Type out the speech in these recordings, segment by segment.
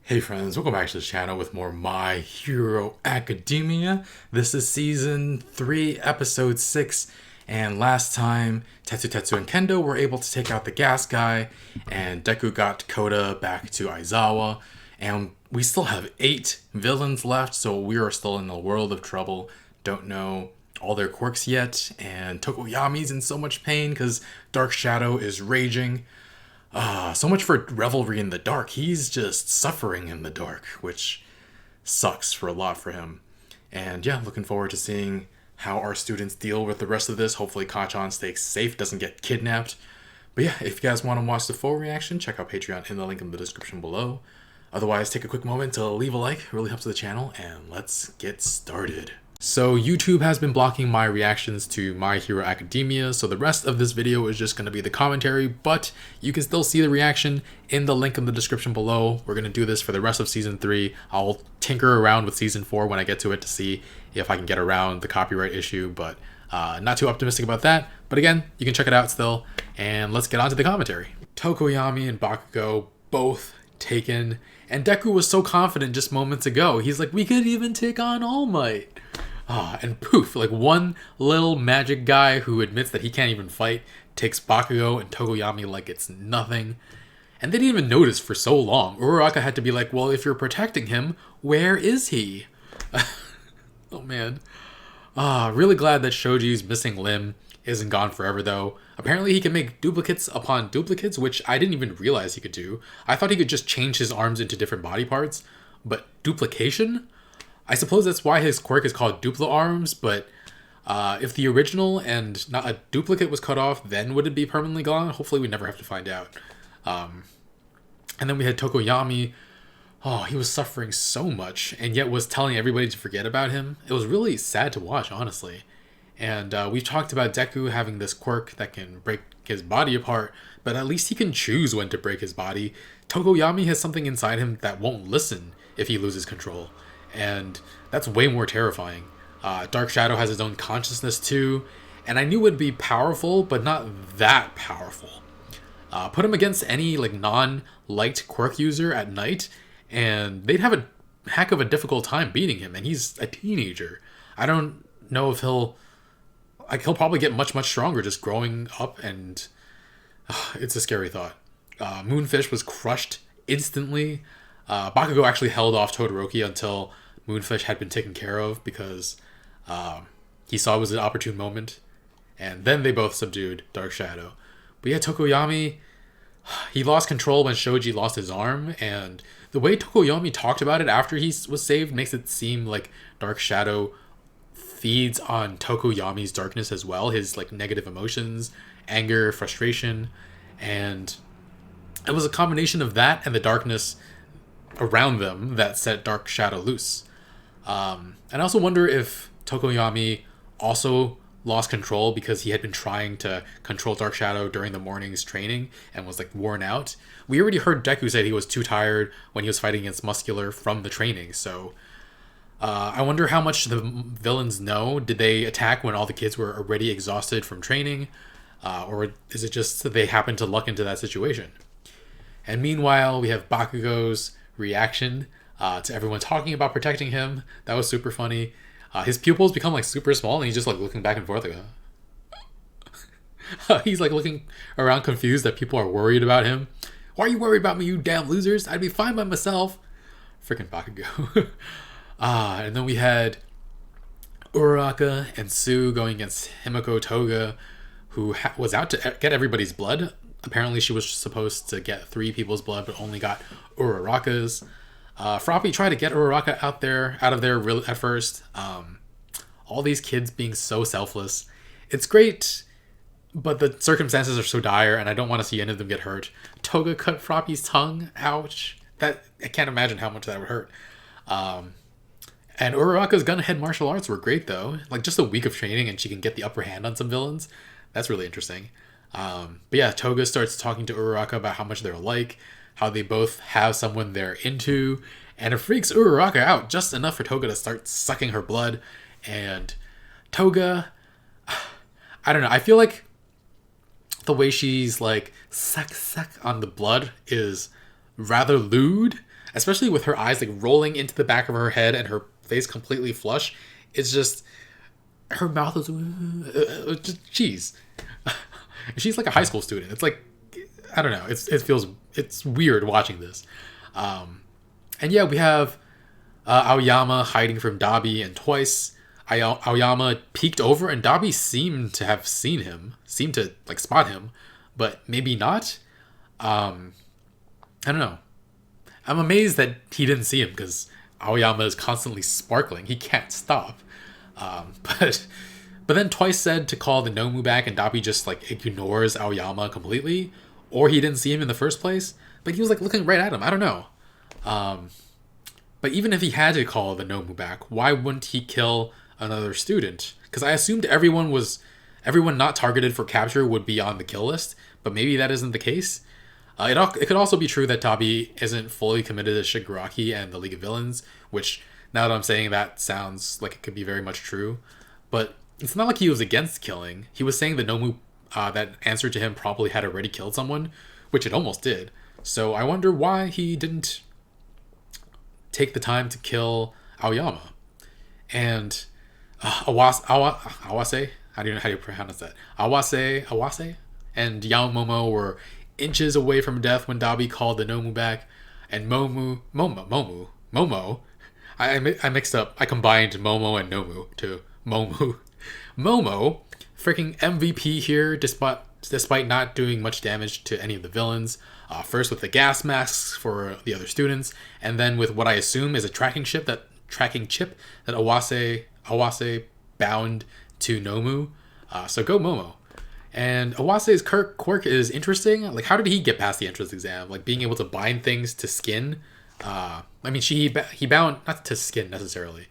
Hey friends, welcome back to the channel with more My Hero Academia. This is season 3, episode 6, and last time Tetsu and Kendo were able to take out the gas guy, and Deku got Koda back to Aizawa, and we still have 8 villains left, so we are still in a world of trouble. Don't know all their quirks yet, and Tokoyami's in so much pain because Dark Shadow is raging. So much for revelry in the dark. He's just suffering in the dark, which sucks for a lot for him. And yeah, looking forward to seeing how our students deal with the rest of this. Hopefully Kachan stays safe, doesn't get kidnapped. But yeah, if you guys want to watch the full reaction, check out Patreon in the link in the description below. Otherwise, take a quick moment to leave a like. It really helps the channel, and let's get started. So YouTube has been blocking my reactions to My Hero Academia, so the rest of this video is just going to be the commentary, but you can still see the reaction in the link in the description below. We're going to do this for the rest of Season 3. I'll tinker around with Season 4 when I get to it to see if I can get around the copyright issue, but not too optimistic about that. But again, you can check it out still, and let's get on to the commentary. Tokoyami and Bakugo both taken, and Deku was so confident just moments ago. He's like, we could even take on All Might. And poof, like one little magic guy who admits that he can't even fight takes Bakugo and Tokoyami like it's nothing. And they didn't even notice for so long. Uraraka had to be like, well, if you're protecting him, where is he? Oh man. Really glad that Shoji's missing limb isn't gone forever though. Apparently he can make duplicates upon duplicates, which I didn't even realize he could do. I thought he could just change his arms into different body parts, but duplication? I suppose that's why his quirk is called Duplo Arms, but if the original and not a duplicate was cut off, then would it be permanently gone? Hopefully we never have to find out. And then we had Tokoyami. Oh, he was suffering so much, and yet was telling everybody to forget about him. It was really sad to watch, honestly. And we've talked about Deku having this quirk that can break his body apart, but at least he can choose when to break his body. Tokoyami has something inside him that won't listen if he loses control. And that's way more terrifying. Dark Shadow has his own consciousness too, and I knew it would be powerful, but not that powerful. Put him against any like non-light quirk user at night, and they'd have a heck of a difficult time beating him, and he's a teenager. I don't know if he'll probably get much stronger just growing up, and it's a scary thought. Moonfish was crushed instantly. Bakugo actually held off Todoroki until Moonfish had been taken care of because he saw it was an opportune moment. And then they both subdued Dark Shadow. But yeah, Tokoyami, he lost control when Shoji lost his arm. And the way Tokoyami talked about it after he was saved makes it seem like Dark Shadow feeds on Tokoyami's darkness as well. His like negative emotions, anger, frustration. And it was a combination of that and the darkness around them that set Dark Shadow loose. And I also wonder if Tokoyami also lost control because he had been trying to control Dark Shadow during the morning's training and was like worn out. We already heard Deku say he was too tired when he was fighting against Muscular from the training, so I wonder how much the villains know. Did they attack when all the kids were already exhausted from training? Or is it just that they happened to luck into that situation? And meanwhile, we have Bakugo's reaction to everyone talking about protecting him. That was super funny. His pupils become like super small, and he's just like looking back and forth like he's like looking around confused that people are worried about him. Why are you worried about me, you damn losers? I'd be fine by myself. Freaking Bakugo. And then we had Uraraka and Sue going against Himiko Toga, who was out to get everybody's blood. Apparently she was supposed to get 3 people's blood, but only got Uraraka's. Froppy tried to get Uraraka out of there at first. All these kids being so selfless. It's great, but the circumstances are so dire, and I don't want to see any of them get hurt. Toga cut Froppy's tongue. Ouch. I can't imagine how much that would hurt. And Uraraka's gun-head martial arts were great, though. Like, just a week of training, and she can get the upper hand on some villains. That's really interesting. But yeah, Toga starts talking to Uraraka about how much they're alike, how they both have someone they're into, and it freaks Uraraka out just enough for Toga to start sucking her blood. And Toga, I don't know, I feel like the way she's like suck on the blood is rather lewd. especially with her eyes like rolling into the back of her head and her face completely flush. It's just her mouth is just jeez. She's like a high school student. It's like I don't know. It's weird watching this. And yeah, we have Aoyama hiding from Dabi, and twice Aoyama peeked over, and Dabi seemed to have seen him, seemed to like spot him, but maybe not. I don't know. I'm amazed that he didn't see him because Aoyama is constantly sparkling. He can't stop. But then twice said to call the Nomu back, and Dabi just like ignores Aoyama completely, or he didn't see him in the first place. But he was like looking right at him. I don't know. But even if he had to call the Nomu back, why wouldn't he kill another student? Because I assumed everyone not targeted for capture would be on the kill list, but maybe that isn't the case. It could also be true that Dabi isn't fully committed to Shigaraki and the League of Villains, which, now that I'm saying that, sounds like it could be very much true. But it's not like he was against killing. He was saying the Nomu that answered to him probably had already killed someone, which it almost did. So I wonder why he didn't take the time to kill Aoyama. And Awase, how do you pronounce that? Awase, and Momo were inches away from death when Dabi called the Nomu back, and Momo. I mixed up. I combined Momo and Nomu to Momu. Momo, freaking MVP here, despite not doing much damage to any of the villains. First with the gas masks for the other students, and then with what I assume is a tracking chip that Awase bound to Nomu. So go Momo. And Awase's quirk is interesting. Like, how did he get past the entrance exam? Like, being able to bind things to skin. I mean, he bound, not to skin necessarily.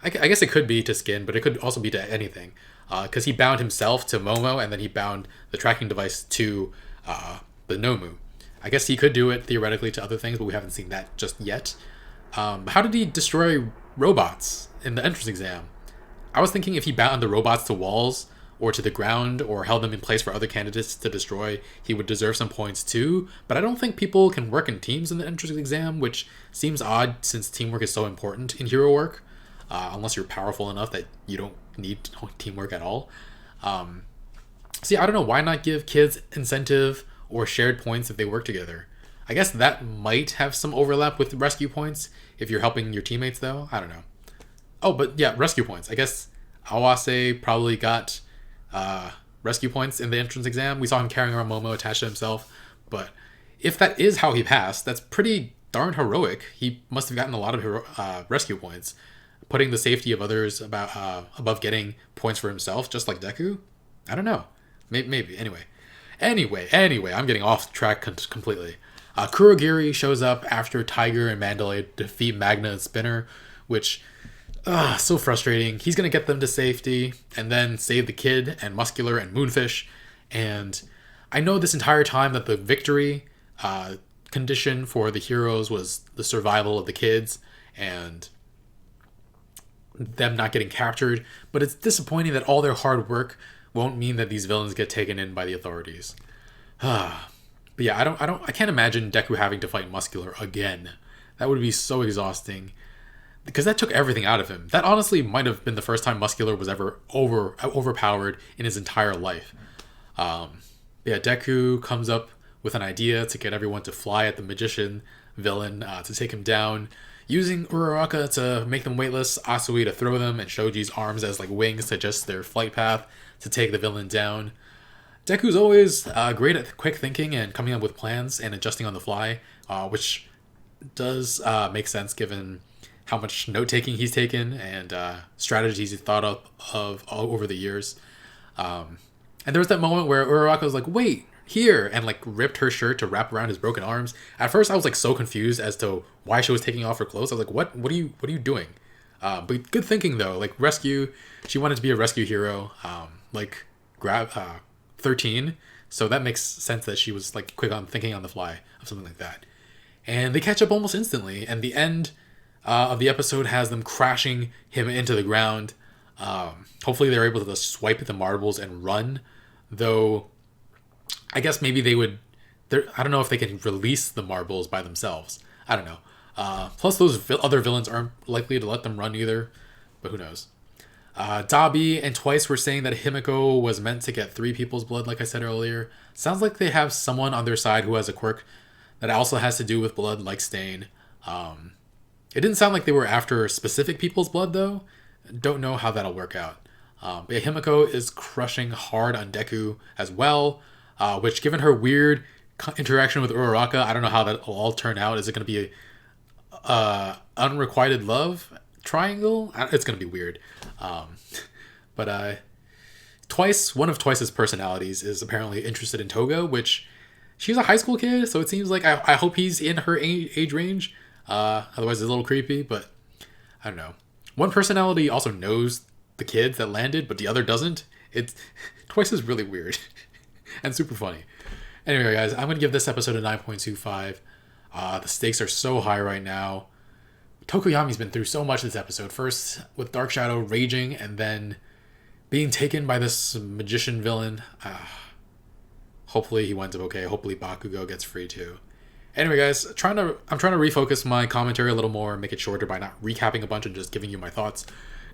I guess it could be to skin, but it could also be to anything. Because he bound himself to Momo, and then he bound the tracking device to the Nomu. I guess he could do it theoretically to other things, but we haven't seen that just yet. How did he destroy robots in the entrance exam? I was thinking if he bound the robots to walls or to the ground or held them in place for other candidates to destroy, he would deserve some points too. But I don't think people can work in teams in the entrance exam, which seems odd since teamwork is so important in hero work, unless you're powerful enough that you don't need teamwork at all. See, I don't know, why not give kids incentive or shared points if they work together? I guess that might have some overlap with rescue points if you're helping your teammates, though. I don't know. Oh, but yeah, rescue points. I guess Awase probably got rescue points in the entrance exam. We saw him carrying around Momo attached to himself. But if that is how he passed, that's pretty darn heroic. He must have gotten a lot of rescue points, putting the safety of others above getting points for himself, just like Deku. I don't know. Maybe. Anyway, I'm getting off track completely. Kurogiri shows up after Tiger and Mandalay defeat Magna and Spinner, which, so frustrating. He's going to get them to safety and then save the kid and Muscular and Moonfish. And I know this entire time that the victory condition for the heroes was the survival of the kids and them not getting captured, but it's disappointing that all their hard work won't mean that these villains get taken in by the authorities. But yeah, I can't imagine Deku having to fight Muscular again. That would be so exhausting. Because that took everything out of him. That honestly might have been the first time Muscular was ever overpowered in his entire life. Yeah, Deku comes up with an idea to get everyone to fly at the magician villain to take him down, using Uraraka to make them weightless, Asui to throw them, and Shoji's arms as like wings to adjust their flight path to take the villain down. Deku's always great at quick thinking and coming up with plans and adjusting on the fly, which does make sense given how much note-taking he's taken and strategies he's thought of all over the years. And there was that moment where Uraraka was like, wait, here, and like ripped her shirt to wrap around his broken arms. At first I was like so confused as to why she was taking off her clothes. I was like, what are you doing? But good thinking though, like rescue, she wanted to be a rescue hero, like grab 13, so that makes sense that she was like quick on thinking on the fly of something like that. And they catch up almost instantly, and the end of the episode has them crashing him into the ground. Hopefully they're able to just swipe the marbles and run, though I guess maybe they would, I don't know if they can release the marbles by themselves. I don't know. Plus, those other villains aren't likely to let them run either, but who knows. Dabi and Twice were saying that Himiko was meant to get 3 people's blood, like I said earlier. Sounds like they have someone on their side who has a quirk that also has to do with blood, like Stain. It didn't sound like they were after specific people's blood, though. Don't know how that'll work out. But yeah, Himiko is crushing hard on Deku as well, which, given her weird interaction with Uraraka, I don't know how that will all turn out. Is it going to be a unrequited love triangle? It's going to be weird. But Twice, one of Twice's personalities, is apparently interested in Toga, which she's a high school kid, so it seems like I hope he's in her age range. Otherwise, it's a little creepy, but I don't know. One personality also knows the kids that landed, but the other doesn't. It's Twice is really weird and super funny. Anyway, guys, I'm gonna give this episode a 9.25. The stakes are so high right now. Tokoyami's been through so much this episode. First with Dark Shadow raging, and then being taken by this magician villain. Hopefully he winds up okay. Hopefully Bakugo gets free too. Anyway, guys, I'm trying to refocus my commentary a little more, make it shorter by not recapping a bunch and just giving you my thoughts.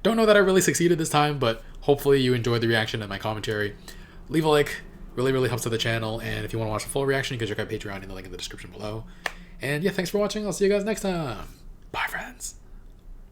Don't know that I really succeeded this time, but hopefully you enjoyed the reaction and my commentary. Leave a like, really helps to the channel, and if you want to watch the full reaction, you can check out Patreon in the link in the description below. And yeah, thanks for watching. I'll see you guys next time. Bye, friends.